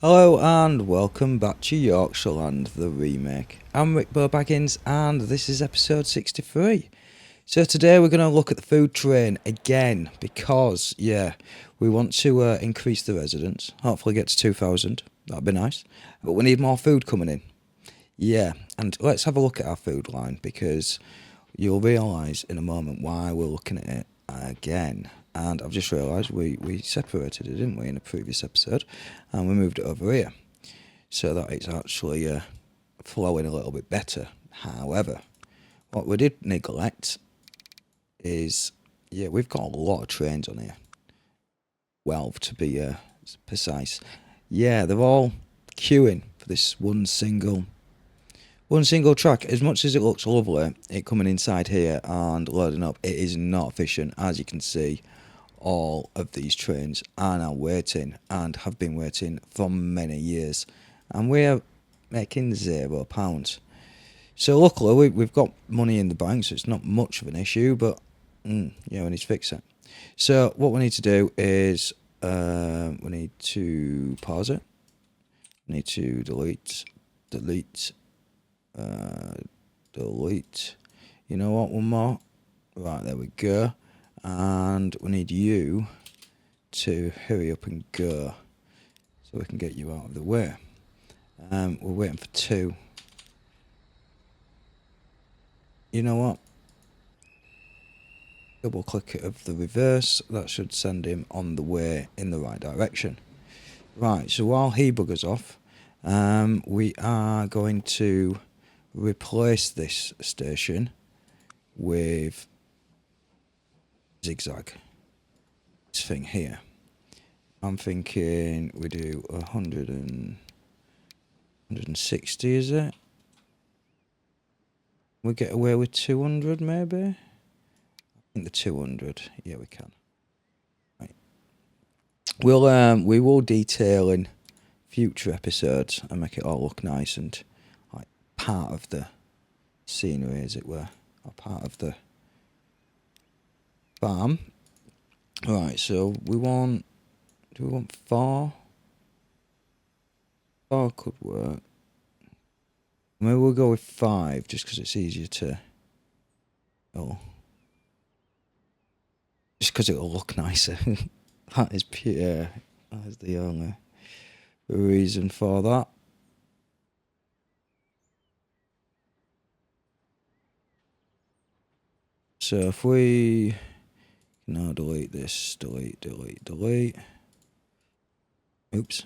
Hello and welcome back to Yorkshire Land, the remake. I'm RickboBaggins and this is episode 63. So today we're going to look at the food train again because, we want to increase the residents, hopefully get to 2,000, that'd be nice. But we need more food coming in. Yeah, and let's have a look at our food line because you'll realise in a moment why we're looking at it again. And I've just realised we separated it, didn't we, in a previous episode, and we moved it over here so that it's actually flowing a little bit better. However, what we did neglect is, we've got a lot of trains on here. 12 to be precise. Yeah, they're all queuing for this one single track. As much as it looks lovely, it coming inside here and loading up, it is not efficient. As you can see, all of these trains are now waiting and have been waiting for many years, and we're making £0. So luckily we've got money in the bank, so it's not much of an issue, but we need to fix it. So what we need to do is we need to pause it. We need to delete. You know what? One more. Right, there we go. And we need you to hurry up and go so we can get you out of the way. We're waiting for 2. You know what? Double click it of the reverse. That should send him on the way in the right direction. Right, so while he buggers off, we are going to replace this station with zigzag. This thing here. I'm thinking we do 160, is it? We get away with 200 maybe? I think the 200, yeah we can. Right. We will detail in future episodes and make it all look nice and like part of the scenery, as it were, or part of the farm. Right, so do we want 4? 4 could work. Maybe we'll go with 5 just because it's easier to. Just because it'll look nicer. That is pure. That is the only reason for that. So if we now delete this, delete. Oops.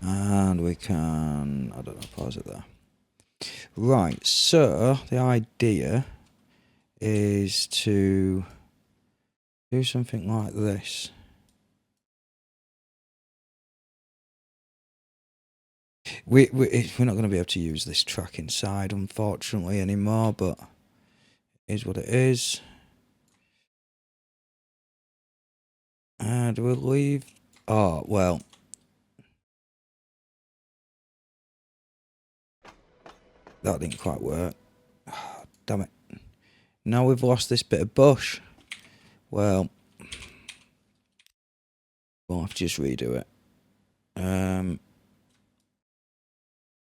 And we can, I don't know, pause it there. Right, so the idea is to do something like this. We're not going to be able to use this track inside, unfortunately, anymore, but it is what it is. Do we leave? Oh, well. That didn't quite work. Oh, damn it. Now we've lost this bit of bush. Well, we'll have to just redo it.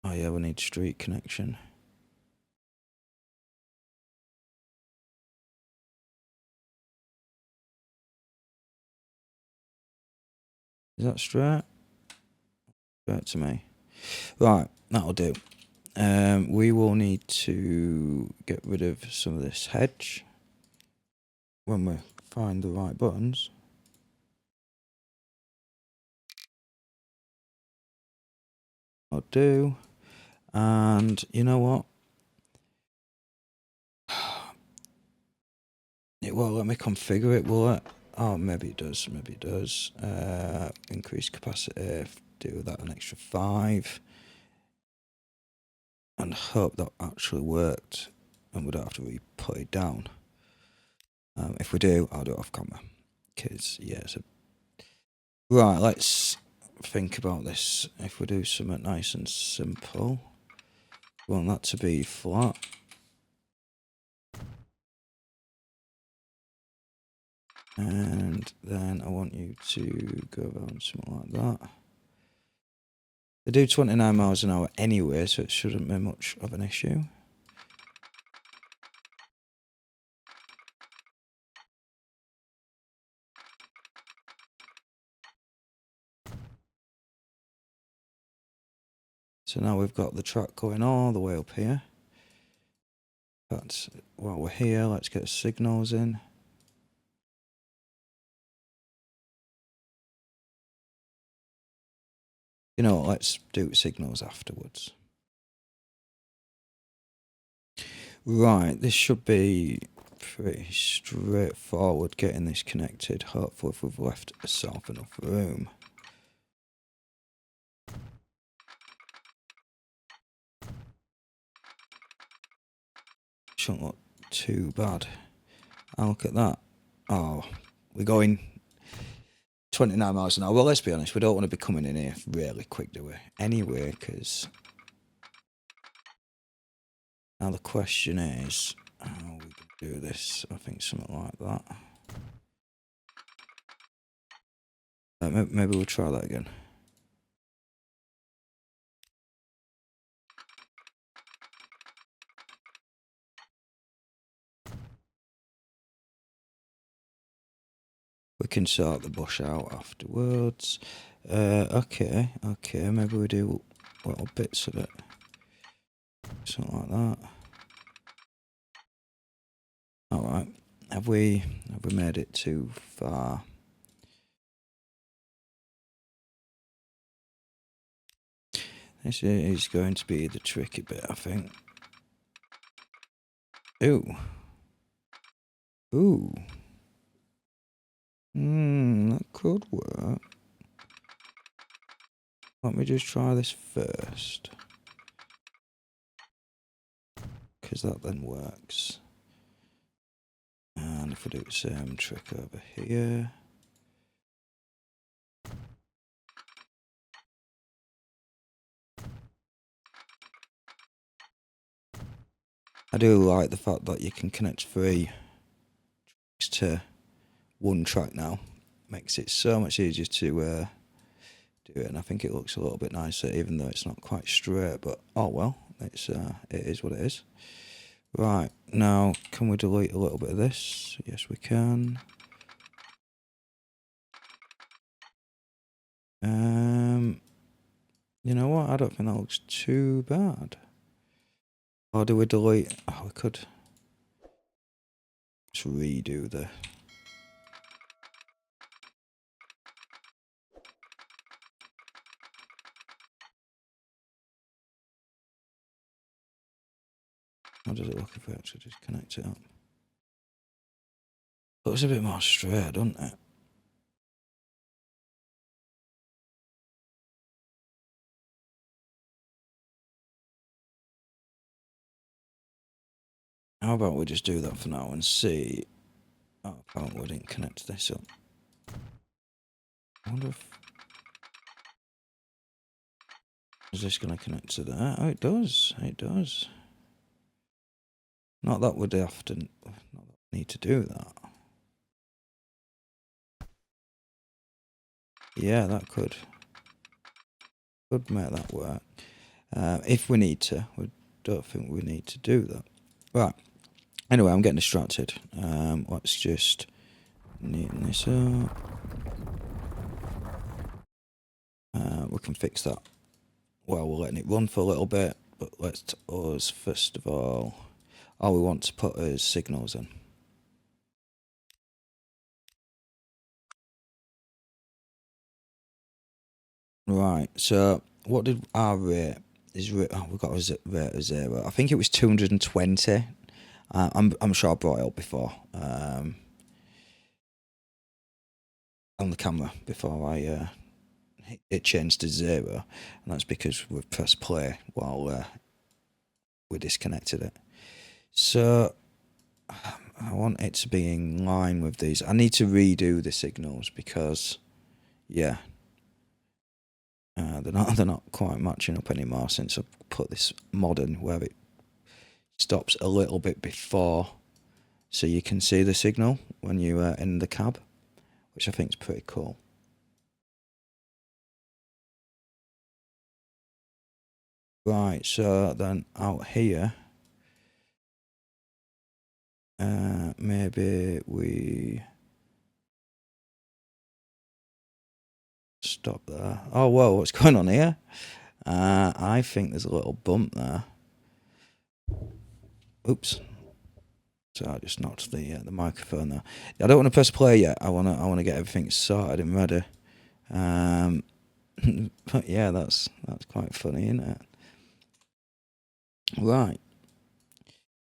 Oh yeah, we need street connection. Is that straight? Straight to me. Right, that'll do. We will need to get rid of some of this hedge when we find the right buttons. I'll do. And you know what? It won't let me configure it, will it? Oh, maybe it does. Increase capacity. Do that an extra 5. And hope that actually worked. And we don't have to put it down. If we do, I'll do it off camera. Because, yeah, right, let's think about this. If we do something nice and simple, we want that to be flat. And then I want you to go around something like that. They do 29 miles an hour anyway, so it shouldn't be much of an issue. So now we've got the track going all the way up here. But while we're here, let's get signals in. You know, let's do signals afterwards. Right, this should be pretty straightforward getting this connected. Hopefully if we've left ourselves enough room. Shouldn't look too bad. And look at that. Oh, we're going 29 miles an hour. Well, let's be honest, we don't want to be coming in here really quick, do we? Anyway, because now the question is, how are we going to do this? I think something like that. Maybe we'll try that again. We can sort the bush out afterwards. Okay, maybe we do little bits of it. Something like that. Alright. Have we made it too far? This is going to be the tricky bit, I think. Ooh. That could work. Let me just try this first. Because that then works. And if we do the same trick over here. I do like the fact that you can connect 3 tracks to 1 track now. Makes it so much easier to do it, and I think it looks a little bit nicer, even though it's not quite straight. But oh well, it is what it is. Right, now can we delete a little bit of this? Yes, we can. You know what? I don't think that looks too bad. Or do we delete? Oh, we could just redo the. How does it look if we actually just connect it up? Looks a bit more straight, doesn't it? How about we just do that for now and see? Oh, apparently we didn't connect this up. I wonder if... Is this going to connect to that? Oh, it does. It does. Not that we'd often need to do that. Yeah, that could make that work. If we need to. We don't think we need to do that. Right. Anyway, I'm getting distracted. Let's just neaten this up. We can fix that while we're letting it run for a little bit. But let's us first of all we want to put is signals in. Right, so what did our rate is? We've got a rate of 0. I think it was 220. I'm sure I brought it up before on the camera before it changed to 0, and that's because we've pressed play while we disconnected it. So I want it to be in line with these. I need to redo the signals because, yeah, they're not quite matching up anymore since I put this mod in where it stops a little bit before so you can see the signal when you're in the cab, which I think is pretty cool. Right, so then out here, maybe we stop there. Oh, whoa, what's going on here? I think there's a little bump there. Oops. So I just knocked the microphone there. I don't want to press play yet. I wanna get everything sorted and ready. But yeah, that's quite funny, isn't it? Right.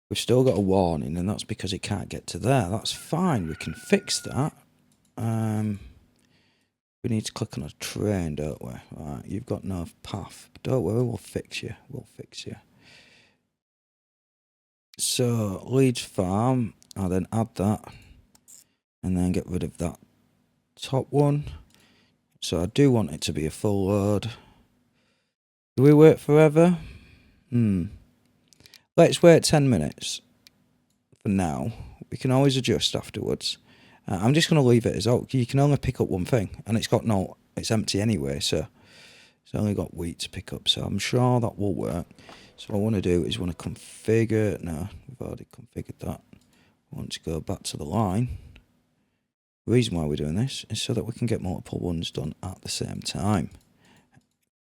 We've still got a warning, and that's because it can't get to there. That's fine. We can fix that. We need to click on a train, don't we? Right, you've got no path. But don't worry, we'll fix you. We'll fix you. So, Leeds Farm, I'll then add that. And then get rid of that top one. So I do want it to be a full load. Do we wait forever? Let's wait 10 minutes. For now. We can always adjust afterwards. I'm just going to leave it as you can only pick up one thing, and it's empty anyway, so it's only got wheat to pick up, so I'm sure that will work. So what I want to do is want to configure. No, we've already configured that. I want to go back to the line. The reason why we're doing this is so that we can get multiple ones done at the same time,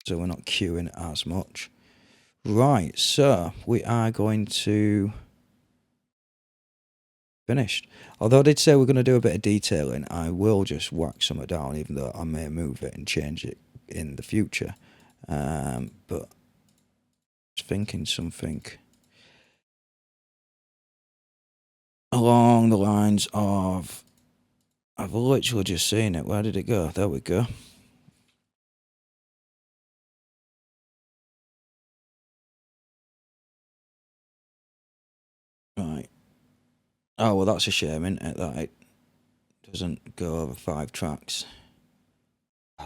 so we're not queuing as much. Right, so we are going to finished. Although I did say we're going to do a bit of detailing, I will just whack some down, even though I may move it and change it in the future. But just thinking something along the lines of, I've literally just seen it. Where did it go? There we go. Right. Oh, well, that's a shame, isn't it, that it doesn't go over 5 tracks.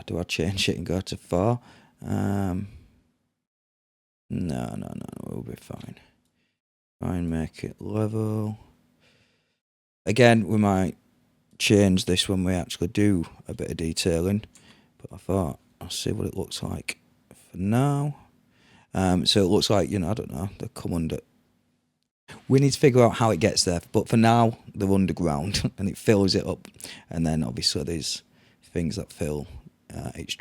Do I change it and go to 4? No, we'll be fine. Try and make it level. Again, we might change this when we actually do a bit of detailing, but I thought I'll see what it looks like for now. So it looks like, I don't know, they come under. We need to figure out how it gets there, but for now they're underground and it fills it up, and then obviously there's things that fill each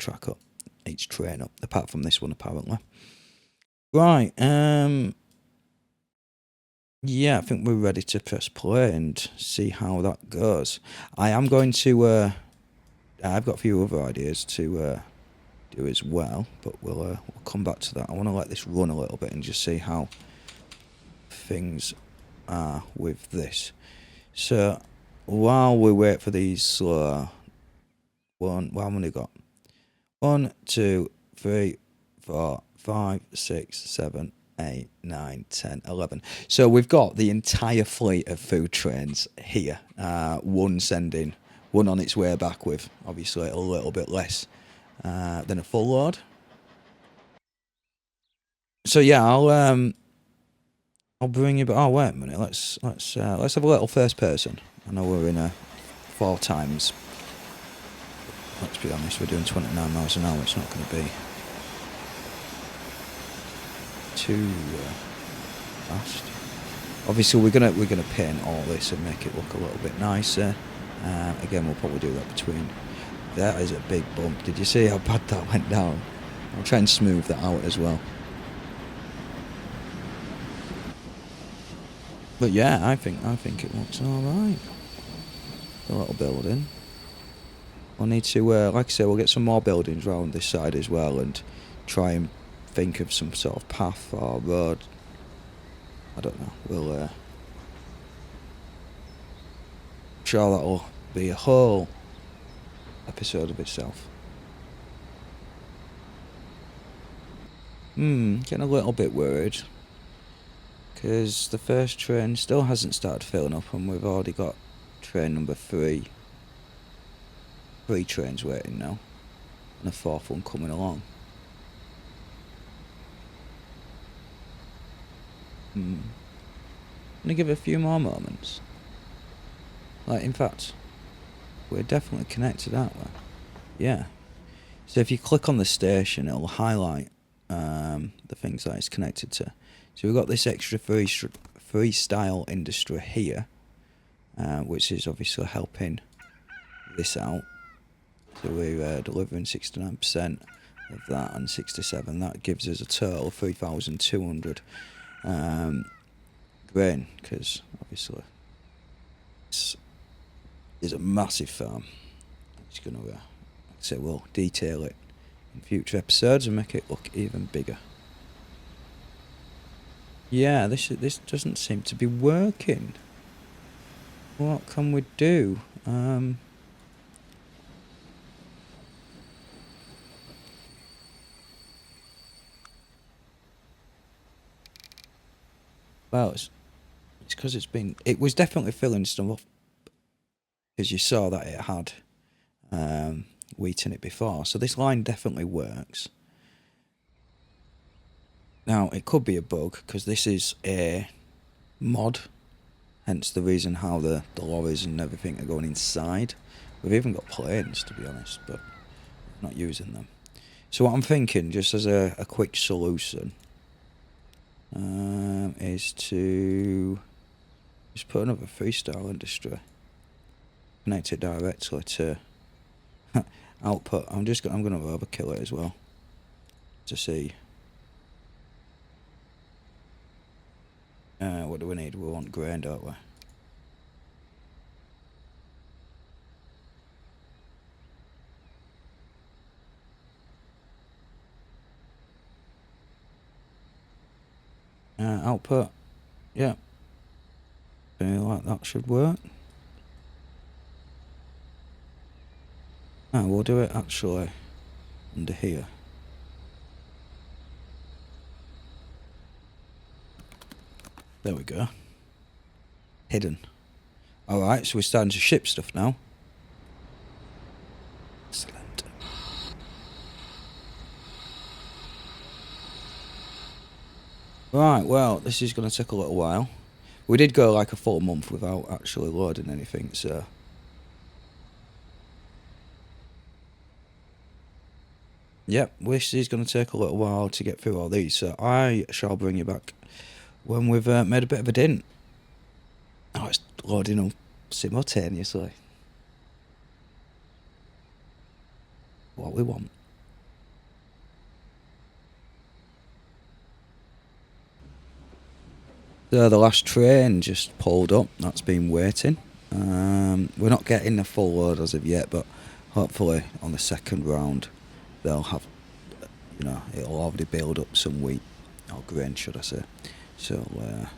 train up, apart from this one apparently. Right, yeah, I think we're ready to press play and see how that goes. I am going to, I've got a few other ideas to do as well, but we'll come back to that. I want to let this run a little bit and just see how things are with this. So while we wait for these slow how many got? 1, 2, 3, 4, 5, 6, 7, 8, 9, 10, 11. So we've got the entire fleet of food trains here. One on its way back with obviously a little bit less than a full load. So yeah, I'll bring you. Oh wait a minute. Let's have a little first person. I know we're in a 4 times. Let's be honest. We're doing 29 miles an hour. It's not going to be too fast. Obviously, we're gonna paint all this and make it look a little bit nicer. Again, we'll probably do that between. That is a big bump. Did you see how bad that went down? I'll try and smooth that out as well. But yeah, I think it looks all right. A little building. We'll need to, like I say, we'll get some more buildings around this side as well, and try and think of some sort of path or road. I don't know. We'll. I'm sure that'll be a whole episode of itself. Getting a little bit worried. Because the first train still hasn't started filling up, and we've already got train number 3. 3 trains waiting now, and a 4th one coming along. I'm gonna give it a few more moments. Like, in fact, we're definitely connected, aren't we? Yeah. So if you click on the station, it'll highlight the things that it's connected to. So we've got this extra freestyle industry here, which is obviously helping this out. So we're delivering 69% of that and 67. That gives us a total of 3,200 grain, because obviously it's a massive farm. It's going to, so we'll detail it in future episodes and make it look even bigger. Yeah, this doesn't seem to be working. What can we do? Well, it's because it was definitely filling stuff up, because you saw that it had wheat in it before. So this line definitely works. Now, it could be a bug, because this is a mod, hence the reason how the lorries and everything are going inside. We've even got planes, to be honest, but we're not using them. So what I'm thinking, just as a quick solution, is to just put another freestyle industry, connect it directly to output. I'm going to overkill it as well to see. What do we need? We want grain, don't we? Output. Yeah. Feel like that should work. We'll do it actually under here. There we go. Hidden. Alright, so we're starting to ship stuff now. Excellent. Right, well, this is going to take a little while. We did go like a full month without actually loading anything, so... Yep, this is going to take a little while to get through all these, so I shall bring you back when we've made a bit of a dent. Oh, it's loading up simultaneously. What we want. So the last train just pulled up. That's been waiting. We're not getting a full load as of yet, but hopefully on the second round they'll have, it'll already build up some wheat, or grain should I say. So be able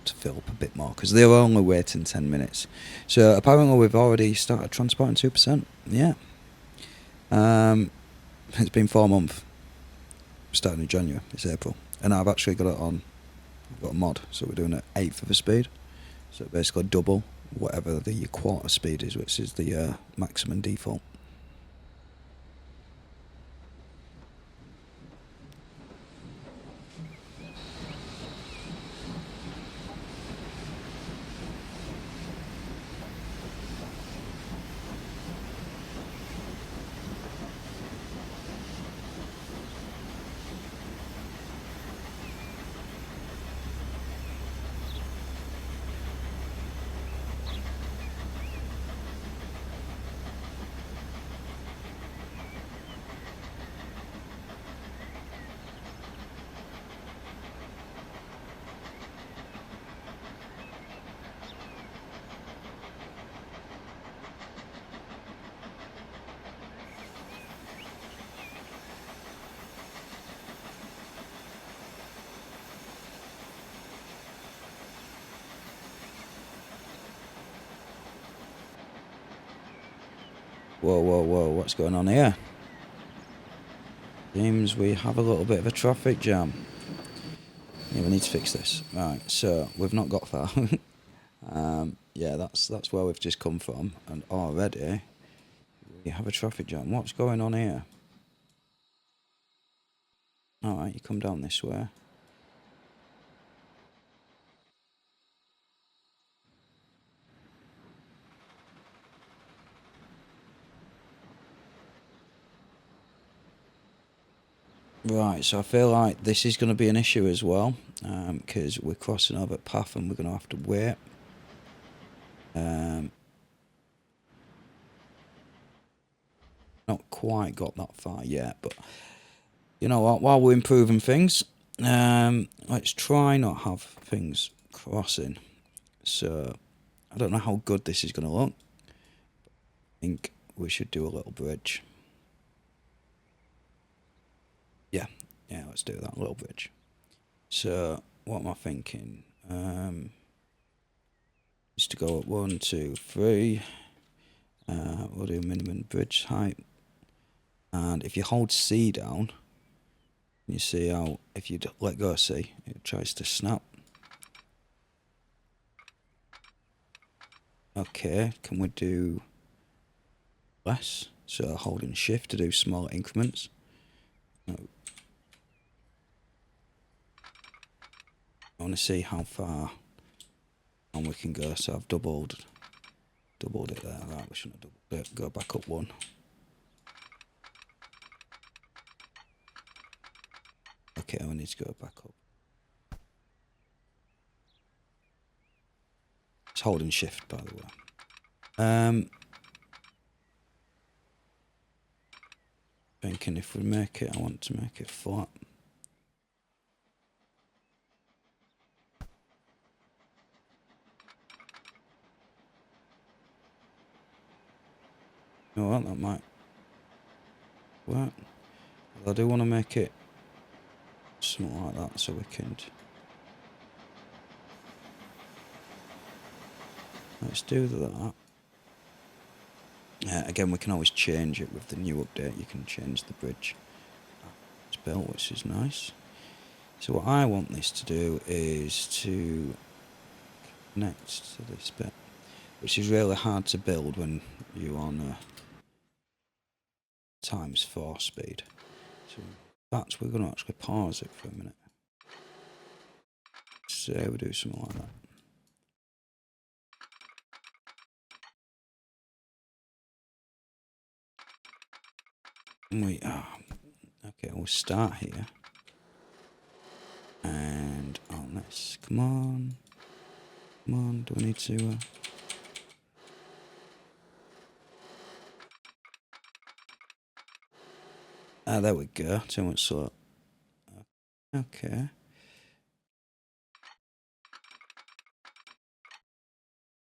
to fill up a bit more, because they were only waiting 10 minutes. So apparently we've already started transporting 2%. Yeah. It's been 4 months. Starting in January. It's April. And I've actually got it on. I've got a mod, so we're doing it 1/8 of the speed. So basically double whatever the quarter speed is, which is the maximum default. Whoa, whoa, whoa, what's going on here? Seems we have a little bit of a traffic jam. Yeah, we need to fix this. Right, so we've not got far. Yeah, that's where we've just come from, and already we have a traffic jam. What's going on here? Alright, you come down this way. Right, so I feel like this is going to be an issue as well, because we're crossing over a path and we're going to have to wait. Not quite got that far yet, but you know what, while we're improving things, let's try not have things crossing. So, I don't know how good this is going to look. I think we should do a little bridge. Yeah, let's do that little bridge. So, what am I thinking? Is to go at 1, 2, 3. We'll do minimum bridge height. And if you hold C down, you see how if you let go of C, it tries to snap. Okay, can we do less? So holding shift to do smaller increments. I want to see how far on we can go. So I've doubled it there. Right, we shouldn't have doubled it. Go back up 1. Okay, we need to go back up. It's holding shift, by the way. Thinking if we make it, I want to make it flat. You know what, that might work. I do want to make it something like that so we can... Let's do that. Again, we can always change it with the new update. You can change the bridge it's built, which is nice. So what I want this to do is to connect to this bit, which is really hard to build when you're on a ×4 speed. So that's, we're going to actually pause it for a minute. Say we do something like that. And okay, we'll start here. And on this, come on, do we need to... there we go, too much slow. Okay.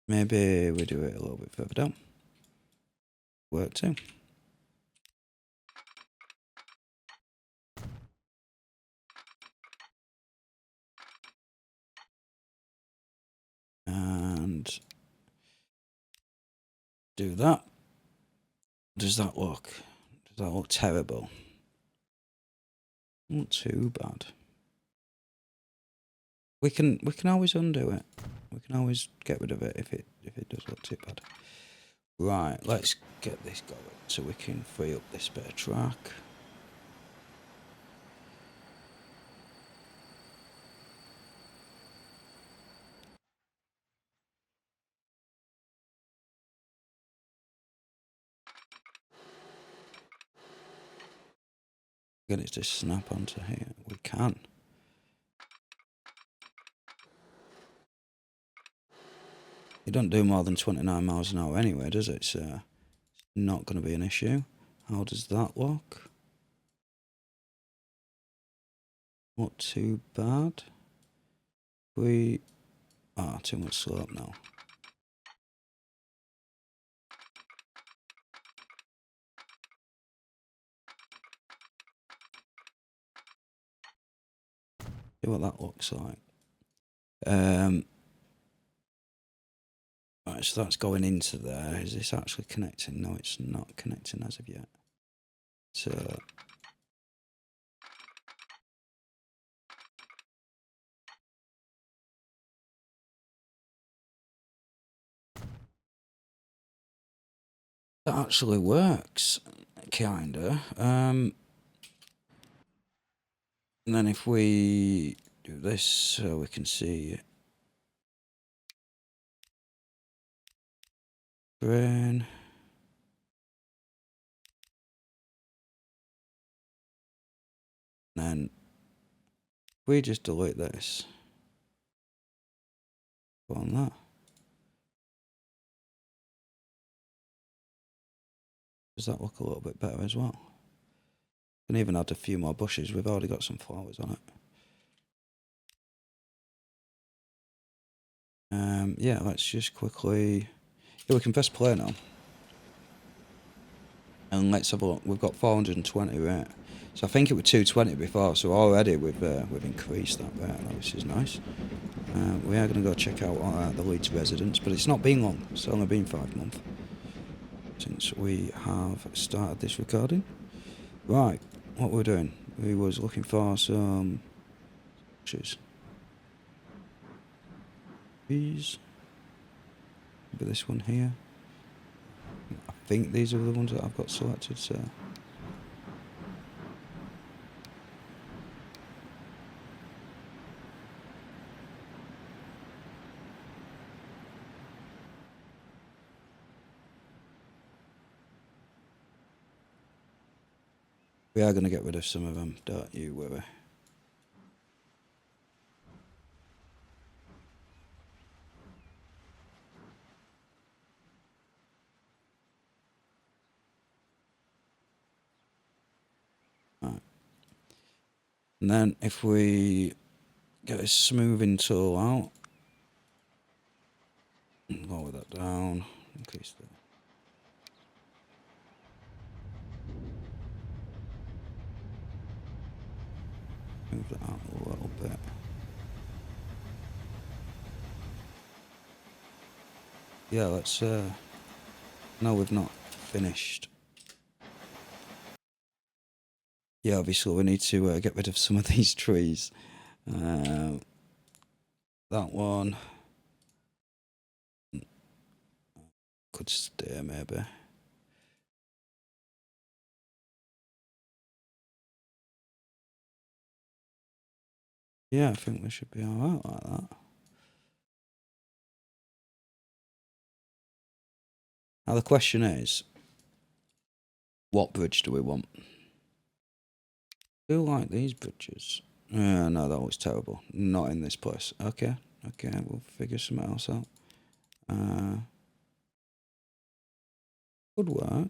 Maybe we do it a little bit further down. Work too. And do that. Does that look terrible? Not too bad. We can always undo it. We can always get rid of it if it does look too bad. Right, let's get this going so we can free up this bit of track. Get it to snap onto here. We can. It don't do more than 29 miles an hour anyway, does it? So it's not going to be an issue. How does that look? Not too bad. Too much slope now. See what that looks like. Right, so that's going into there. Is this actually connecting? No, it's not connecting as of yet. So that actually works, kinda. And then if we do this, so we can see brain. we just delete this. Go on that. Does that look a little bit better as well? Can even add a few more bushes. We've already got some flowers on it. Yeah, let's just quickly... Yeah, we can press play now. And let's have a look. We've got 420 rate. So I think it was 220 before, so already we've increased that rate, which is nice. We are going to go check out the Leeds residence, but it's not been long. It's only been 5 months since we have started this recording. Right, what we're doing? We was looking for some bushes. These. Maybe this one here. I think these are the ones that I've got selected, so... We are going to get rid of some of them, don't you worry. Right. And then if we get a smoothing tool out, lower that down, increase that. Move that out a little bit. Yeah, let's, no, we've not finished. Yeah, obviously we need to get rid of some of these trees. That one could stay maybe. Yeah, I think we should be alright like that. Now the question is, what bridge do we want? I feel like these bridges. No, that was terrible. Not in this place. Okay, we'll figure something else out. Could work.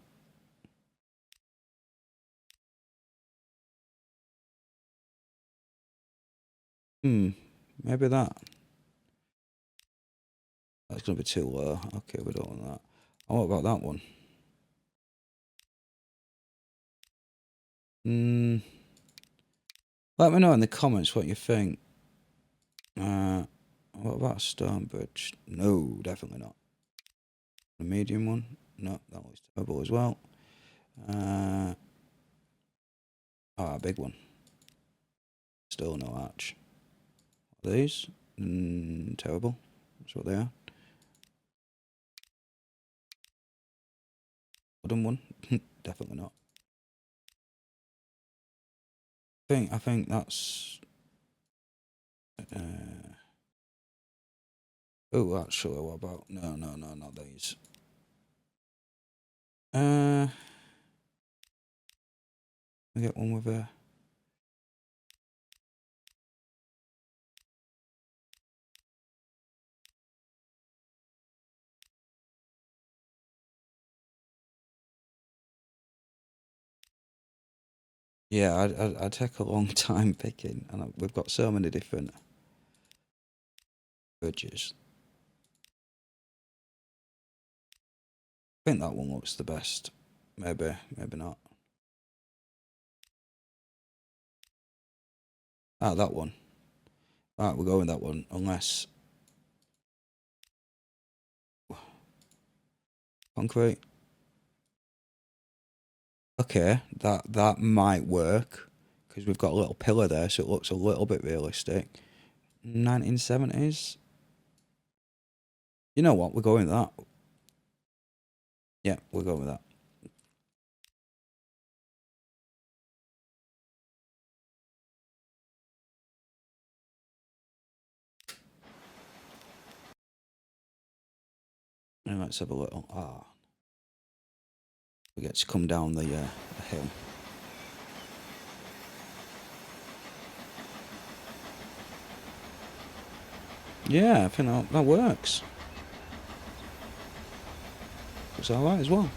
Maybe that. That's going to be too low. Okay, we don't want that. Oh, what about that one? Let me know in the comments what you think. What about a stone bridge? No, definitely not. A medium one? No, that looks terrible as well. A big one. Still no arch. These? Terrible. That's what they are. Wooden one? Definitely not. I think that's... oh, actually, what about... No, not these. I get one with a... Yeah, I'd take a long time picking, and we've got so many different bridges. I think that one looks the best. Maybe not. Ah, that one. Right, we're going with that one, unless... Concrete. Okay, that might work, because we've got a little pillar there, so it looks a little bit realistic. 1970s. You know what? We're going with that. Yeah, we're going with that. And let's have a little... we get to come down the hill. Yeah, I think that works. Looks alright as well.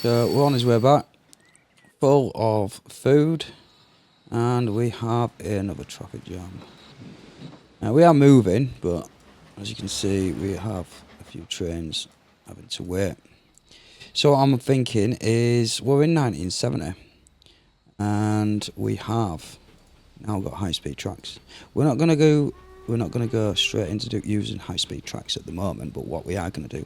So we're on his way back, full of food, and we have another traffic jam. Now we are moving, but as you can see, we have a few trains having to wait. So what I'm thinking is we're in 1970, and we have now got high-speed tracks. We're not gonna go straight into using high-speed tracks at the moment, but what we are gonna do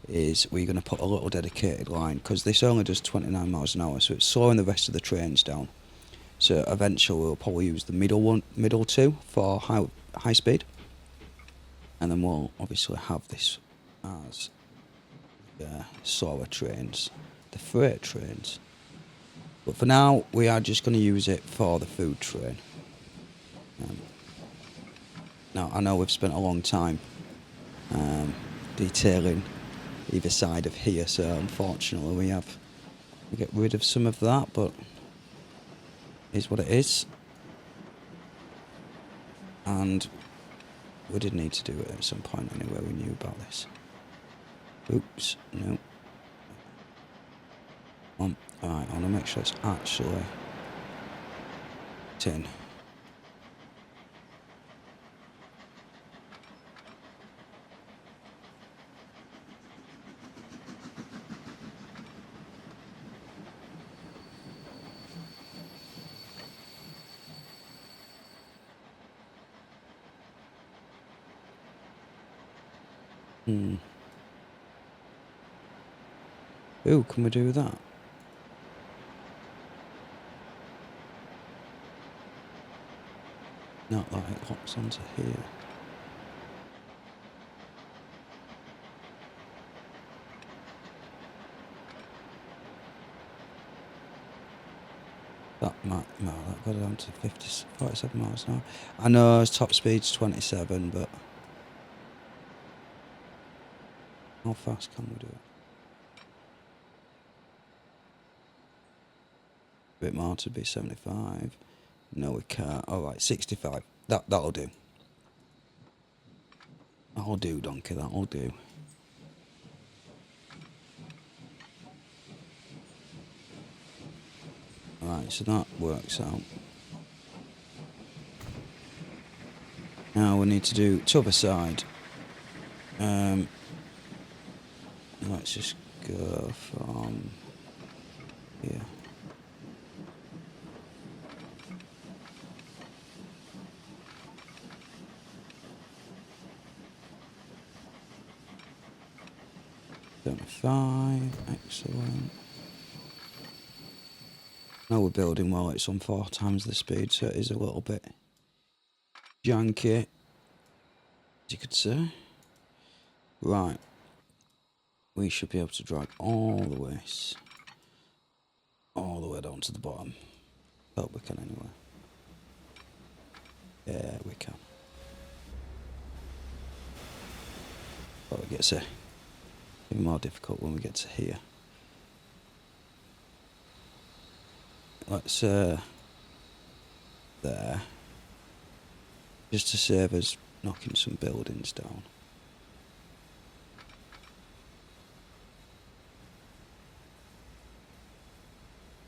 is we're going to put a little dedicated line, because this only does 29 miles an hour, so it's slowing the rest of the trains down. So eventually we'll probably use the middle two for high speed, and then we'll obviously have this as the slower trains, the freight trains. But for now, we are just going to use it for the food train. Now I know we've spent a long time detailing either side of here, so unfortunately we get rid of some of that, but it is what it is. And we did need to do it at some point anyway. We knew about this. Oops, no. Alright, I want to make sure it's actually tin. Ooh, can we do that? Not that it locks onto here. That might, no, that got down to 47 miles an hour. I know top speed's 27, but how fast can we do it? A bit more to be 75. No, we can't. Alright, 65. That'll do. That'll do, donkey, that'll do. Alright, so that works out. Now we need to do t'other side. Let's just go from here. $75, excellent. Now we're building well, it's on 4 times the speed, so it is a little bit janky, as you could say. Right, we should be able to drag all the way down to the bottom. Hope we can anyway. Yeah, we can. But it gets even more difficult when we get to here. Let's there, just to save us knocking some buildings down.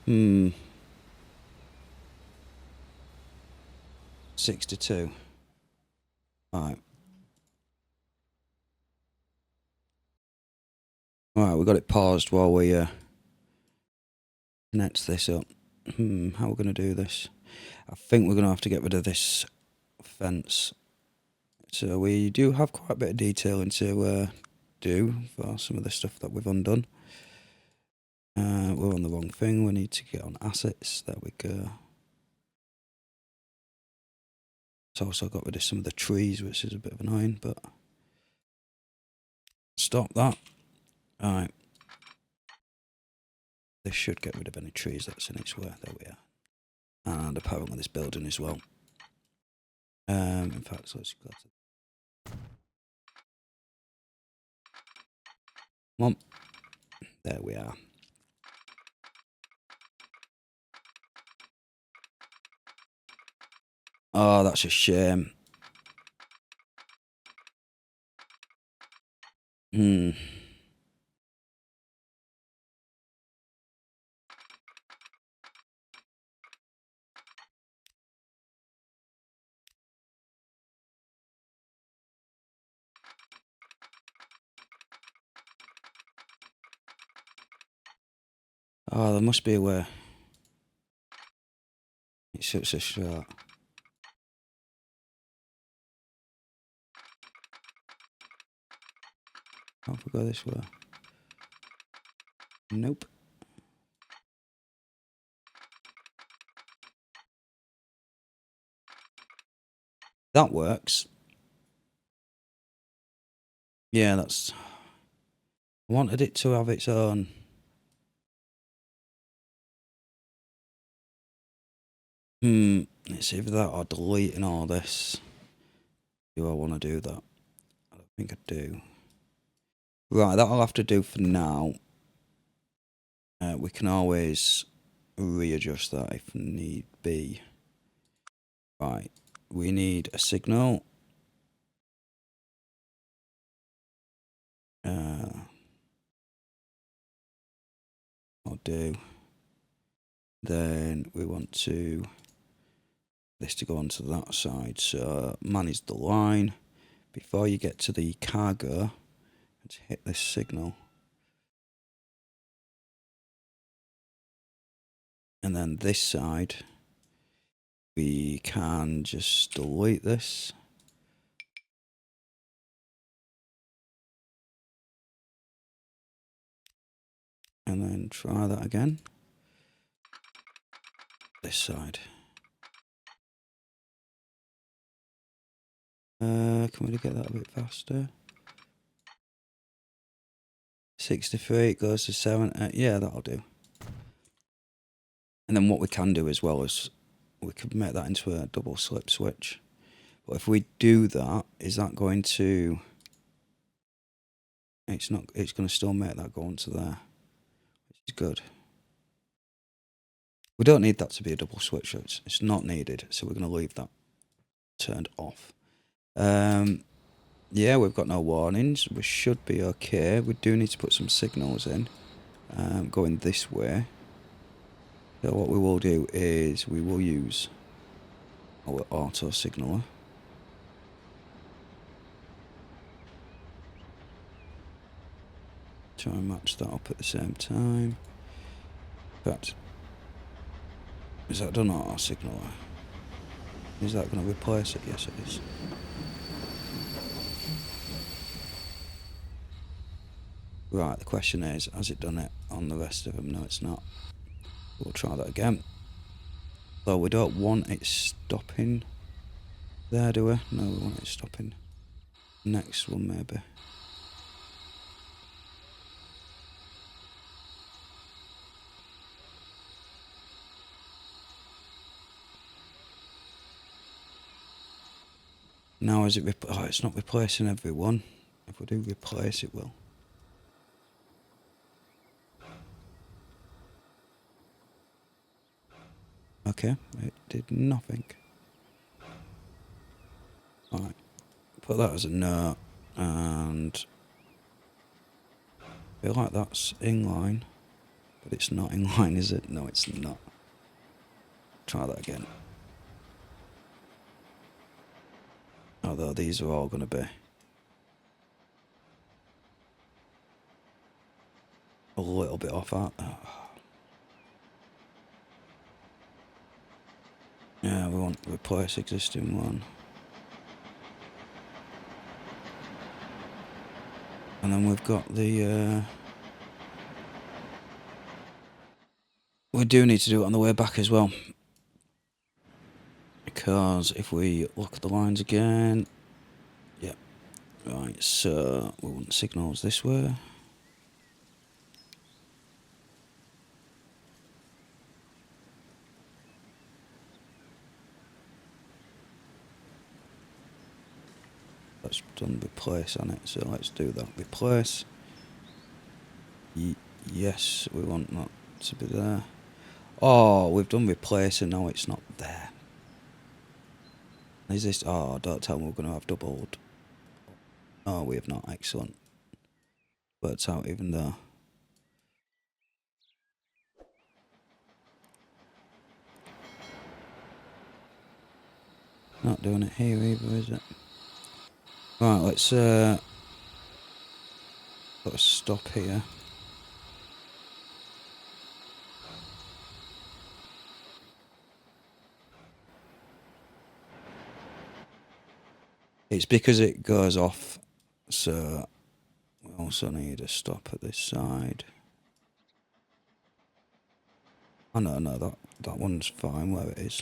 Hmm. 62. Right. Alright, we got it paused while we connect this up. How are we going to do this? I think we're going to have to get rid of this fence. So we do have quite a bit of detailing to do for some of the stuff that we've undone. We're on the wrong thing. We need to get on assets. There we go. It's also got rid of some of the trees, which is a bit annoying, but stop that. Alright. This should get rid of any trees that's in its way. There we are. And apparently this building as well. In fact, let's go to... Come on. There we are. Oh, that's a shame. Oh, there must be a way. It's such a short. Oh, if we go this way. Nope. That works. Yeah, that's... I wanted it to have its own... It's either that or deleting all this. Do I want to do that? I don't think I do. Right, that'll have to do for now. We can always readjust that if need be. Right, we need a signal. I'll do. Then we want to this to go onto that side. So manage the line. Before you get to the cargo, let's hit this signal. And then this side, we can just delete this. And then try that again. This side. Can we get that a bit faster? 63, it goes to 7. Yeah, that'll do. And then what we can do as well is we could make that into a double slip switch. But if we do that, is that going to... It's not. It's going to still make that go onto there, which is good. We don't need that to be a double switch. It's not needed, so we're going to leave that turned off. Yeah, we've got no warnings. We should be okay. We do need to put some signals in, going this way. So what we will do is we will use our auto signaler. Try and match that up at the same time. But is that done auto signaler? Is that going to replace it? Yes, it is. Right, the question is, has it done it on the rest of them? No, it's not. We'll try that again. Though we don't want it stopping there, do we? No, we want it stopping. Next one, maybe. Now is it... Oh, it's not replacing everyone. If we do replace, it will. Okay, it did nothing. Alright, put that as a note, and I feel like that's in line, but it's not in line, is it? No, it's not. Try that again. Although these are all going to be... a little bit off that. Yeah, we want to replace existing one. And then we've got the... we do need to do it on the way back as well. Because if we look at the lines again... Yeah. Right, so we want signals this way. That's done replace on it, so let's do that. Replace. Yes, we want that to be there. Oh, we've done replace and now it's not there. Is this... Oh, don't tell me we're going to have doubled. Oh, we have not. Excellent. Works out even though. Not doing it here either, is it? Right, let's put a stop here. It's because it goes off, so we also need a stop at this side. Oh no, that one's fine where it is.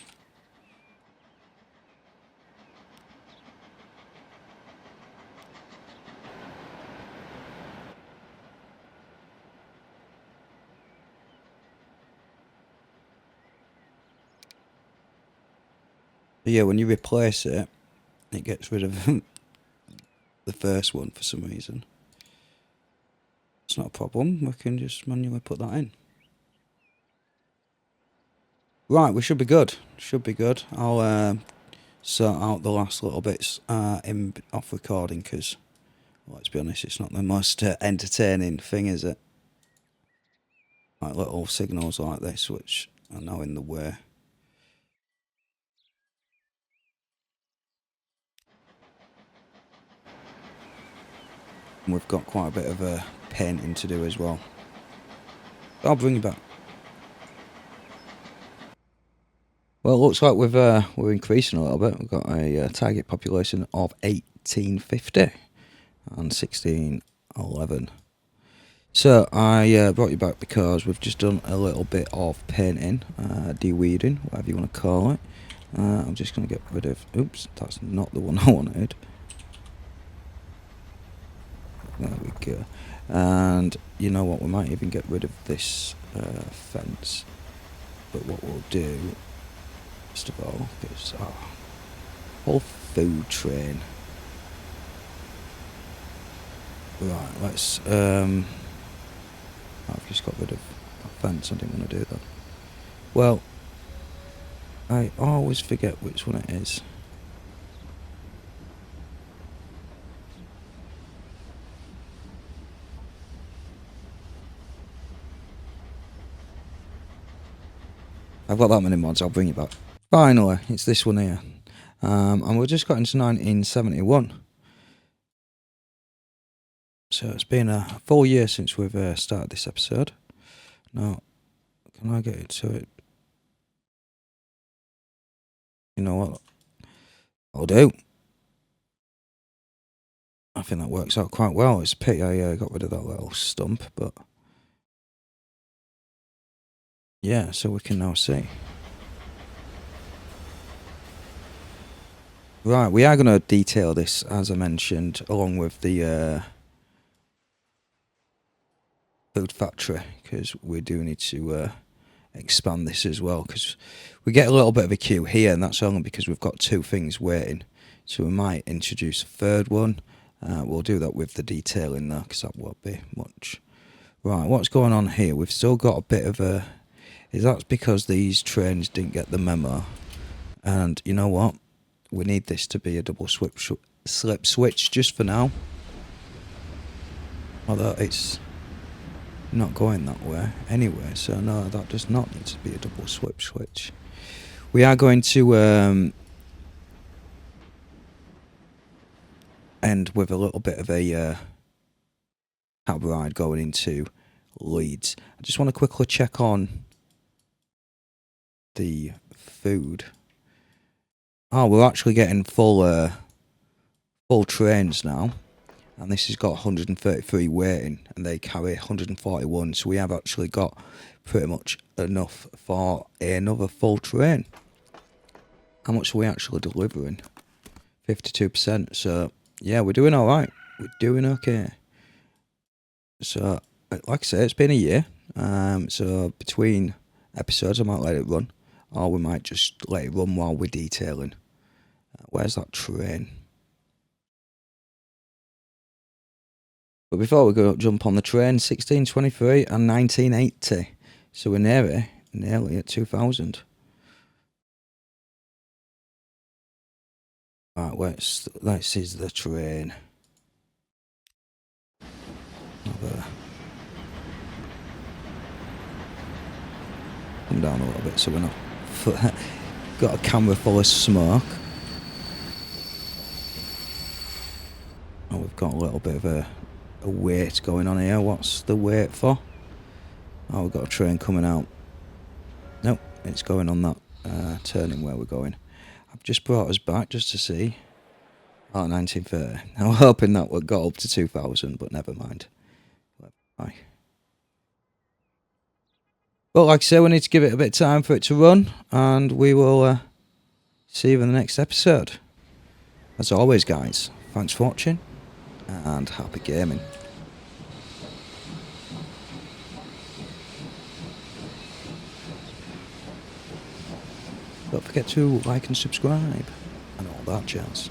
But yeah, when you replace it, it gets rid of the first one for some reason. It's not a problem, we can just manually put that in. Right, we should be good. Should be good. I'll sort out the last little bits off recording because, let's be honest, it's not the most entertaining thing, is it? Like little signals like this, which are now in the way. And we've got quite a bit of painting to do as well. I'll bring you back. Well, it looks like we're increasing a little bit. We've got a target population of 1850 and 1611. So I brought you back because we've just done a little bit of painting, de-weeding, whatever you want to call it. I'm just going to get rid of... Oops, that's not the one I wanted. There we go. And you know what, we might even get rid of this fence. But what we'll do, first of all, is our whole food train. Right, let's... I've just got rid of that fence, I didn't want to do that. Well, I always forget which one it is. I've got that many mods, I'll bring it back. Finally, it's this one here. And we just got into 1971. So it's been a full year since we've started this episode. Now, can I get into it? You know what? I'll do. I think that works out quite well. It's a pity I got rid of that little stump, but... yeah, so we can now see. Right, we are going to detail this, as I mentioned, along with the food factory, because we do need to expand this as well, because we get a little bit of a queue here, and that's only because we've got two things waiting. So we might introduce a third one. We'll do that with the detailing there, because that won't be much. Right, what's going on here? We've still got a bit of a... That's because these trains didn't get the memo. And you know what? We need this to be a double slip switch just for now. Although it's not going that way anyway, so no, that does not need to be a double slip switch. We are going to end with a little bit of a cab ride going into Leeds. I just want to quickly check on the food. Oh, we're actually getting full trains now. And this has got 133 waiting, and they carry 141. So we have actually got pretty much enough for another full train. How much are we actually delivering? 52%. So yeah, we're doing all right. We're doing okay. So like I say, it's been a year. So between episodes, I might let it run, or we might just let it run while we're detailing. Where's that train? But before we go jump on the train, 1623 and 1980. So we're nearly at 2000. Right, this is the train. There. Come down a little bit so we're not got a camera full of smoke. Oh, we've got a little bit of a wait going on here. What's the wait for? Oh, we've got a train coming out. Nope, it's going on that turning where we're going. I've just brought us back just to see. Oh, 1930. I was hoping that would got up to 2000, but never mind. Bye. But like I say, we need to give it a bit of time for it to run, and we will see you in the next episode. As always, guys, thanks for watching, and happy gaming. Don't forget to like and subscribe, and all that jazz.